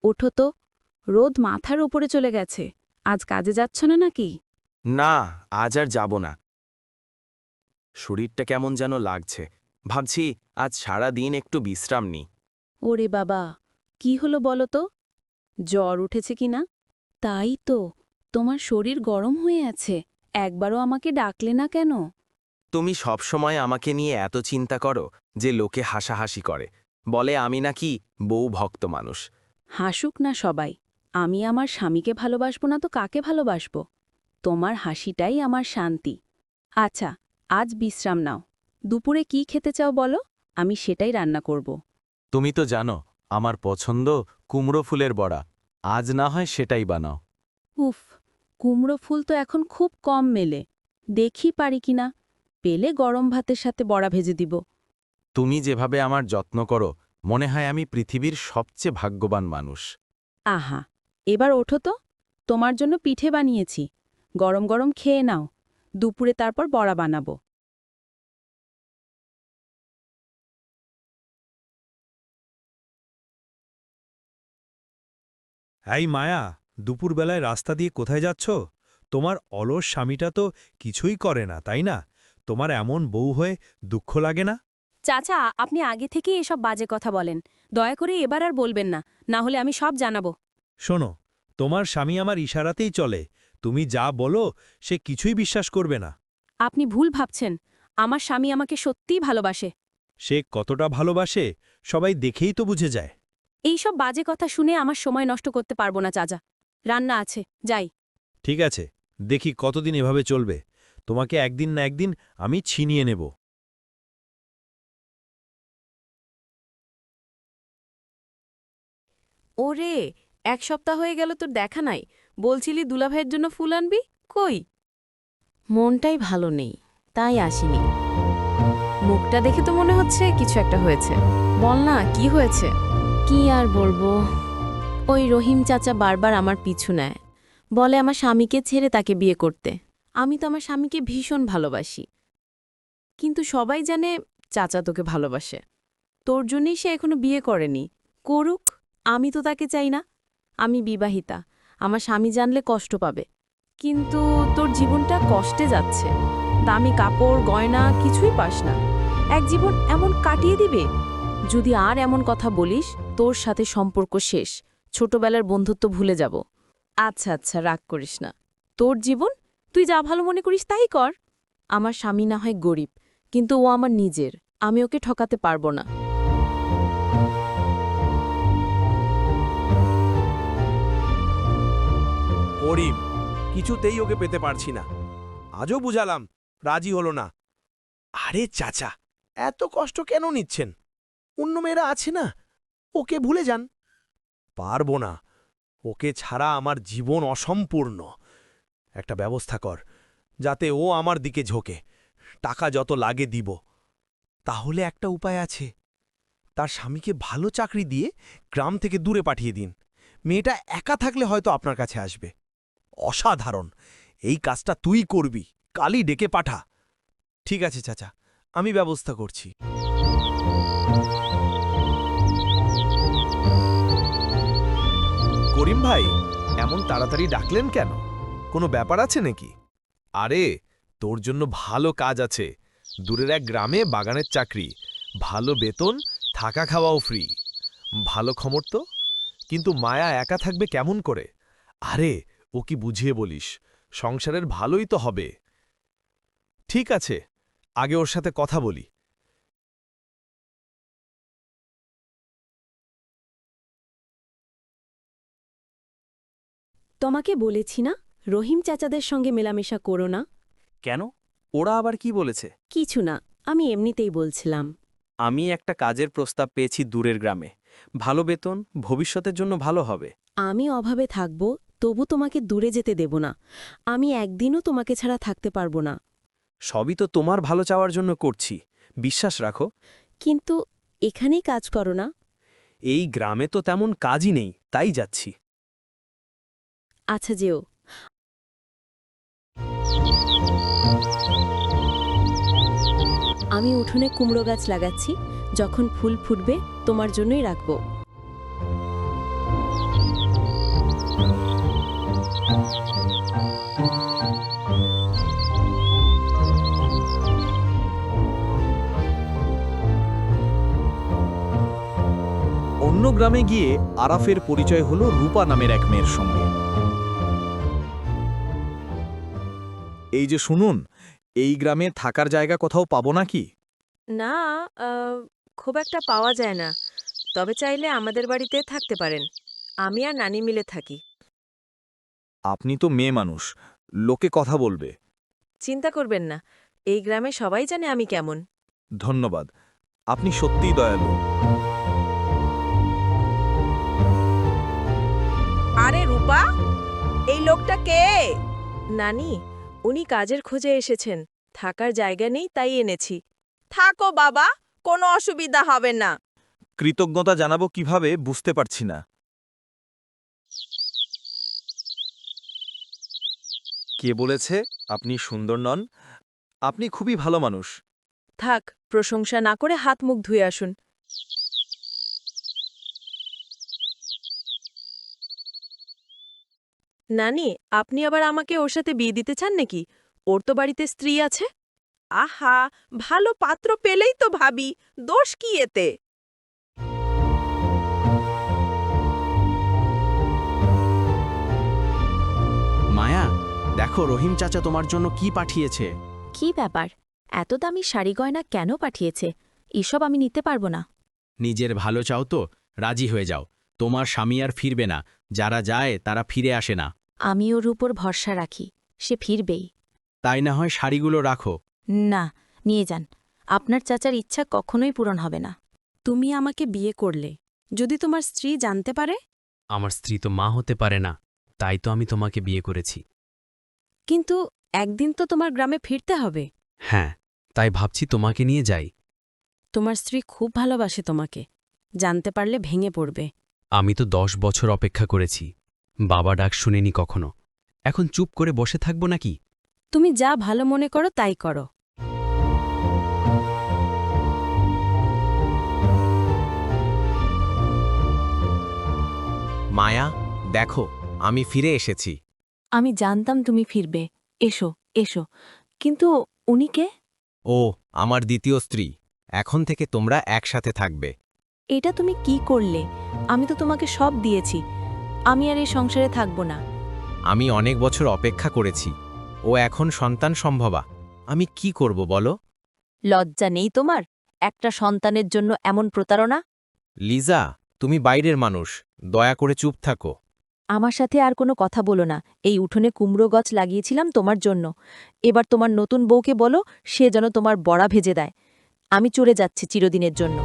ওঠো তো, রোদ মাথার উপরে চলে গেছে। আজ কাজে যাচ্ছ না নাকি? না, আজ আর যাব না। শরীরটা কেমন যেন লাগছে। ভাবছি আজ সারা দিন একটু বিশ্রাম নিই। ওরে বাবা, কি হলো বলো তো? জ্বর উঠেছে কি না? তাই তো, তোমার শরীর গরম হয়ে আছে। একবারও আমাকে ডাকলে না কেন? তুমি সবসময় আমাকে নিয়ে এত চিন্তা করো যে লোকে হাসাহাসি করে, বলে আমি নাকি বউ ভক্ত মানুষ। হাসুক না সবাই, আমি আমার স্বামীকে ভালোবাসবো না তো কাকে ভালোবাসবো? তোমার হাসিটাই আমার শান্তি। আচ্ছা, আজ বিশ্রাম নাও। দুপুরে কি খেতে চাও বলো, আমি সেটাই রান্না করব। তুমি তো জানো আমার পছন্দ কুমড়ো ফুলের বড়া। আজ না হয় সেটাই বানাও। উফ, কুমড়ো ফুল তো এখন খুব কম মেলে। দেখি পারি কিনা, পেলে গরম ভাতের সাথে বড়া ভেজে দিব। তুমি যেভাবে আমার যত্ন করো, মনে হয় আমি পৃথিবীর সবচেয়ে ভাগ্যবান মানুষ। আহা, এবার ওঠো তো, তোমার জন্য পিঠে বানিয়েছি। গরম গরম খেয়ে নাও, দুপুরে তারপর বড়া বানাবো। এই মায়া, দুপুরবেলায় রাস্তা দিয়ে কোথায় যাচ্ছ? তোমার অলস স্বামীটা তো কিছুই করে না, তাই না? তোমার এমন বউ হয়ে দুঃখ লাগে না? চাচা, আপনি আগে থেকেই এসব বাজে কথা বলেন। দয়া করে এবার আর বলবেন না, না হলে আমি সব জানাবো। শোনো, তোমার স্বামী আমার ইশারাতেই চলে। তুমি যা বলো সে কিছুই বিশ্বাস করবে না। আপনি ভুল ভাবছেন, আমার স্বামী আমাকে সত্যিই ভালোবাসে। সে কতটা ভালোবাসে সবাই দেখেই তো বুঝে যায়। এইসব বাজে কথা শুনে আমার সময় নষ্ট করতে পারবো না চাচা। রান্না আছে, যাই। ঠিক আছে, দেখি কতদিন এভাবে চলবে। তোমাকে একদিন না একদিন আমি ছিনিয়ে নেব। ওরে, এক সপ্তাহ হয়ে গেল তোর দেখা নাই। বলছিলি দুলাভাইয়ের জন্য ফুল আনবি, কই? মনটাই ভালো নেই, তাই আসিনি। মুখটা দেখে তো মনে হচ্ছে কিছু একটা হয়েছে। বল না, কি হয়েছে? কি আর বলবো, ওই রহিম চাচা বারবার আমার পিছু নেয়। বলে আমার স্বামীকে ছেড়ে তাকে বিয়ে করতে। আমি তো আমার স্বামীকে ভীষণ ভালোবাসি, কিন্তু সবাই জানে চাচা তোকে ভালোবাসে। তোর জন্যই সে এখনো বিয়ে করেনি। করুক, আমি তো তাকে চাই না। আমি বিবাহিতা, আমার স্বামী জানলে কষ্ট পাবে। কিন্তু তোর জীবনটা কষ্টে যাচ্ছে। দামি কাপড় গয়না কিছুই পাস না। এক জীবন এমন কাটিয়ে দিবে? যদি আর এমন কথা বলিস, তোর সাথে সম্পর্ক শেষ। ছোটবেলার বন্ধুত্ব ভুলে যাব। আচ্ছা আচ্ছা, রাগ করিস না। তোর জীবন, তুই যা ভালো মনে করিস তাই কর। আমার স্বামী না হয় গরিব, কিন্তু ও আমার নিজের। আমি ওকে ঠকাতে পারবো না। করিম, কিছুতেই ওকে পেতে পারছি না। আজও বুঝালাম, রাজি হলো না। আরে চাচা, এত কষ্ট কেন নিচ্ছেন? অন্য মেয়েরা আছে না, ওকে ভুলে যান। পারবো না, ওকে ছাড়া আমার জীবন অসম্পূর্ণ। একটা ব্যবস্থা কর, যাতে ও আমার দিকে ঝোঁকে। টাকা যত লাগে দিব। তাহলে একটা উপায় আছে, তার স্বামীকে ভালো চাকরি দিয়ে গ্রাম থেকে দূরে পাঠিয়ে দিন। মেয়েটা একা থাকলে হয়তো আপনার কাছে আসবে। অসাধারণ, এই কাজটা তুই করবি, কালই ডেকে পাঠা। ঠিক আছে চাচা, আমি ব্যবস্থা করছি। করিম ভাই, এমন তাড়াতাড়ি ডাকলেন কেন? কোনো ব্যাপার আছে নাকি? আরে, তোর জন্য ভালো কাজ আছে। দূরের এক গ্রামে বাগানের চাকরি, ভালো বেতন, থাকা খাওয়াও ফ্রি। ভালো খবর তো। কিন্তু মায়া একা থাকবে কেমন করে? আরে, ও কি বুঝিয়ে বলিস, সংসারের ভালোই তো হবে। ঠিক আছে, আগে ওর সাথে কথা বলি। তোমাকে বলেছি না, রহিম চাচাদের সঙ্গে মেলামেশা করো না। কেন? ওরা আবার কি বলেছে? কিছু না, আমি এমনিতেই বলছিলাম। আমি একটা কাজের প্রস্তাব পেয়েছি দূরের গ্রামে। ভালো বেতন, ভবিষ্যতের জন্য ভালো হবে। আমি অভাবে থাকব, তবু তোমাকে দূরে যেতে দেব না। আমি একদিনও তোমাকে ছাড়া থাকতে পারবো না। সবই তো তোমার ভালো চাওয়ার জন্য করছি, বিশ্বাস রাখো। কিন্তু এখানেই কাজ করো না। এই গ্রামে তো তেমন কাজই নেই, তাই যাচ্ছি। আচ্ছা, যেও। আমি উঠোনে কুমড়ো গাছ লাগাচ্ছি, যখন ফুল ফুটবে তোমার জন্যই রাখব। গ্রামে গিয়ে আরাফের পরিচয় হলো রূপা নামের এক মেয়ের সঙ্গে। এই যে শুনুন, এই গ্রামে থাকার জায়গা কোথাও পাবো নাকি? না, খুব একটা পাওয়া যায় না, তবে চাইলে আমাদের বাড়িতে থাকতে পারেন। আমি আর নানি মিলে থাকি। আপনি তো মেয়ে মানুষ, লোকে কথা বলবে। চিন্তা করবেন না, এই গ্রামে সবাই জানে আমি কেমন। ধন্যবাদ, আপনি সত্যিই দয়ালু। আরে রূপা, এই লোকটা কে? নানি, উনি কাজের খোঁজে এসেছেন, থাকার জায়গা নেই তাই এনেছি। থাকো বাবা, কোনো অসুবিধা হবে না। কৃতজ্ঞতা জানাবো কিভাবে বুঝতে পারছি না। কে বলেছে আপনি সুন্দর নন? আপনি খুবই ভালো মানুষ। থাক, প্রশংসা না করে হাত মুখ ধুয়ে আসুন। নানি, আপনি আবার আমাকে ওর সাথে বিয়ে দিতে চান নাকি? ওর তো বাড়িতে স্ত্রী আছে। আহা, ভালো পাত্র পেলেই তো ভাবি, দোষ কি এতে? মায়া, দেখো রহিম চাচা তোমার জন্য কি পাঠিয়েছে। কি ব্যাপার, এত দামি শাড়ি গয়না কেন পাঠিয়েছে? এসব আমি নিতে পারবো না। নিজের ভালো চাও তো রাজি হয়ে যাও, তোমার স্বামী আর ফিরবে না, যারা যায় তারা ফিরে আসে না। আমি ওর উপর ভরসা রাখি, সে ফিরবেই। তাই না হয় শাড়িগুলো রাখো। না, নিয়ে যান। আপনার চাচার ইচ্ছা কখনোই পূরণ হবে না। তুমি আমাকে বিয়ে করলে, যদি তোমার স্ত্রী জানতে পারে? আমার স্ত্রী তো মা হতে পারে না, তাই তো আমি তোমাকে বিয়ে করেছি। কিন্তু একদিন তো তোমার গ্রামে ফিরতে হবে। হ্যাঁ, তাই ভাবছি তোমাকে নিয়ে যাই। তোমার স্ত্রী খুব ভালোবাসে তোমাকে, জানতে পারলে ভেঙে পড়বে। আমি তো 10 বছর অপেক্ষা করেছি, বাবা ডাক শুনিনি কখনো। এখন চুপ করে বসে থাকবো নাকি? তুমি যা ভালো মনে করো তাই করো। মায়া, দেখো আমি ফিরে এসেছি। আমি জানতাম তুমি ফিরবে। এসো, এসো। কিন্তু উনি কে? ও আমার দ্বিতীয় স্ত্রী, এখন থেকে তোমরা একসাথে থাকবে। এটা তুমি কি করলে? আমি তো তোমাকে সব দিয়েছি। আমি আর এই সংসারে থাকব না। আমি অনেক বছর অপেক্ষা করেছি, ও এখন সন্তান সম্ভবা। আমি কি করব বলো? লজ্জা নেই তোমার? একটা সন্তানের জন্য এমন প্রতারণা? লিজা, তুমি বাইরের মানুষ, দয়া করে চুপ থাকো। আমার সাথে আর কোনো কথা বলো না। এই উঠোনে কুমড়ো গাছ লাগিয়েছিলাম তোমার জন্য। এবার তোমার নতুন বউকে বলো সে যেন তোমার বড়া ভেজে দেয়। আমি চলে যাচ্ছি চিরদিনের জন্য।